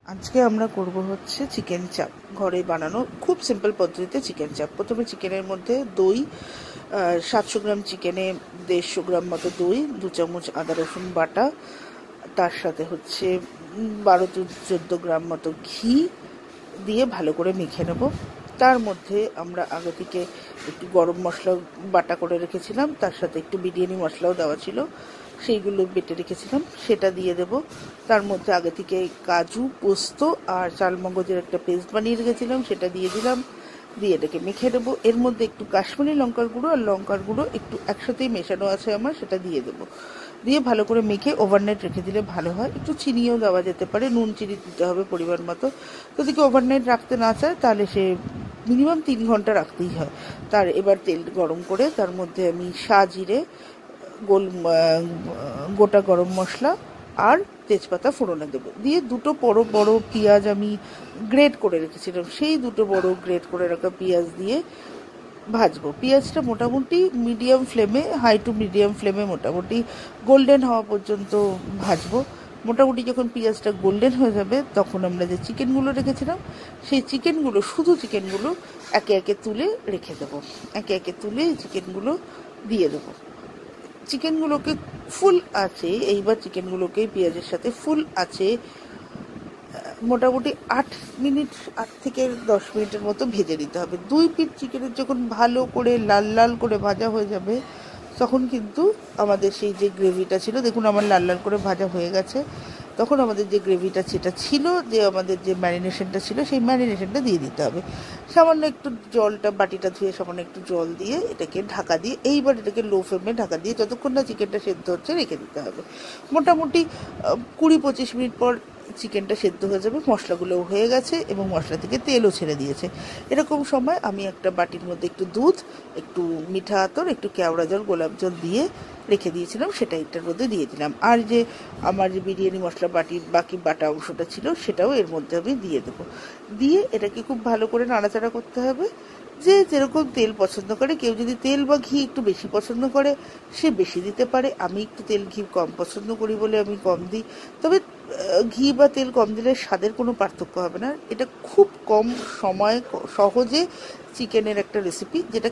আজকে আমরা করব হচ্ছে চিকেন চাপ। ঘরে বানানো খুব সিম্পল পদ্ধতিতে চিকেন চাপ। প্রথমে চিকেনের মধ্যে দই, 700 গ্রাম চিকেনে 150 গ্রাম মতো দই, 2 চামচ আদা রসুন বাটা, তার সাথে হচ্ছে 12-14 গ্রাম মতো ঘি দিয়ে ভালো করে মেখে নেব। তার মধ্যে আমরা আগে থেকে একটু গরম মশলা বাটা করে রেখেছিলাম, তার সাথে একটু বিরিয়ানি মশলাও দেওয়া ছিল, সেইগুলো বেটে রেখেছিলাম, সেটা দিয়ে দেব। তার মধ্যে আগে থেকে কাজু, পোস্ত আর চালমগজের একটা পেস্ট বানিয়ে রেখেছিলাম, সেটা দিয়ে দিলাম। দিয়ে এটাকে মেখে দেবো। এর মধ্যে একটু কাশ্মীরি লঙ্কার গুঁড়ো আর লঙ্কার গুঁড়ো একটু একসাথেই মেশানো আছে আমার, সেটা দিয়ে দেবো। দিয়ে ভালো করে মেখে ওভারনাইট রেখে দিলে ভালো হয়। একটু চিনিও দেওয়া যেতে পারে, নুন চিনি দিতে হবে পরিমাণ মতো। যদি কেউ ওভারনাইট রাখতে না চায় তাহলে সে মিনিমাম 3 ঘন্টা রাখতেই হয়। তার এবার তেল গরম করে তার মধ্যে আমি সাজিরে, গোটা গরম মশলা আর তেজপাতা ফোড়নে দেবো। দিয়ে দুটো বড় বড় পেঁয়াজ আমি গ্রেট করে রেখেছিলাম, সেই দুটো বড় গ্রেট করে রাখা পেঁয়াজ দিয়ে ভাজবো। পেঁয়াজটা মোটামুটি মিডিয়াম ফ্লেমে, হাই টু মিডিয়াম ফ্লেমে মোটামুটি গোল্ডেন হওয়া পর্যন্ত ভাজবো। মোটামুটি যখন পেঁয়াজটা গোল্ডেন হয়ে যাবে তখন আমরা যে চিকেনগুলো রেখেছিলাম সেই চিকেনগুলো, শুধু চিকেনগুলো একে একে তুলে রেখে দেবো। একে একে তুলে চিকেনগুলো দিয়ে দেবো। চিকেনগুলোকে ফুল আছে, এইবার চিকেনগুলোকে পেঁয়াজের সাথে ফুল আছে মোটামুটি 8 থেকে 10 মিনিটের মতো ভেজে নিতে হবে। 2 পিস চিকেনের যখন ভালো করে লাল লাল করে ভাজা হয়ে যাবে তখন কিন্তু আমাদের সেই যে গ্রেভিটা ছিল, দেখুন আমার লাল লাল করে ভাজা হয়ে গেছে, তখন আমাদের যে গ্রেভিটা সেটা ছিল, যে আমাদের যে ম্যারিনেশনটা ছিল সেই ম্যারিনেশনটা দিয়ে দিতে হবে। সামান্য একটু জলটা, বাটিটা ধুয়ে সামান্য একটু জল দিয়ে এটাকে ঢাকা দিয়ে, এইবার এটাকে লো ফ্লেমে ঢাকা দিয়ে যতক্ষণ না চিকেনটা সেদ্ধ হচ্ছে রেখে দিতে হবে। মোটামুটি 20-25 মিনিট পর চিকেনটা সেদ্ধ হয়ে যাবে, মশলাগুলোও হয়ে গেছে এবং মশলা থেকে তেলও ছেড়ে দিয়েছে। এরকম সময় আমি একটা বাটির মধ্যে একটু দুধ, একটু মিঠা আতর, একটু কেওড়া জল, গোলাপ জল দিয়ে রেখে দিয়েছিলাম, সেটা এটার মধ্যে দিয়ে দিলাম। আর যে আমার যে বিরিয়ানি মশলা বাটির বাকি বাটা অংশটা ছিল সেটাও এর মধ্যে আমি দিয়ে দেবো। দিয়ে এটাকে খুব ভালো করে নাড়াচাড়া করতে হবে। যে যেরকম তেল পছন্দ করে, কেউ যদি তেল বা ঘি একটু বেশি পছন্দ করে সে বেশি দিতে পারে। আমি একটু তেল ঘি কম পছন্দ করি বলে আমি কম দিই। তবে ঘি বা তেল কম দিলে স্বাদের কোনো পার্থক্য হবে না। এটা খুব কম সময়ে সহজে চিকেনের একটা রেসিপি, যেটা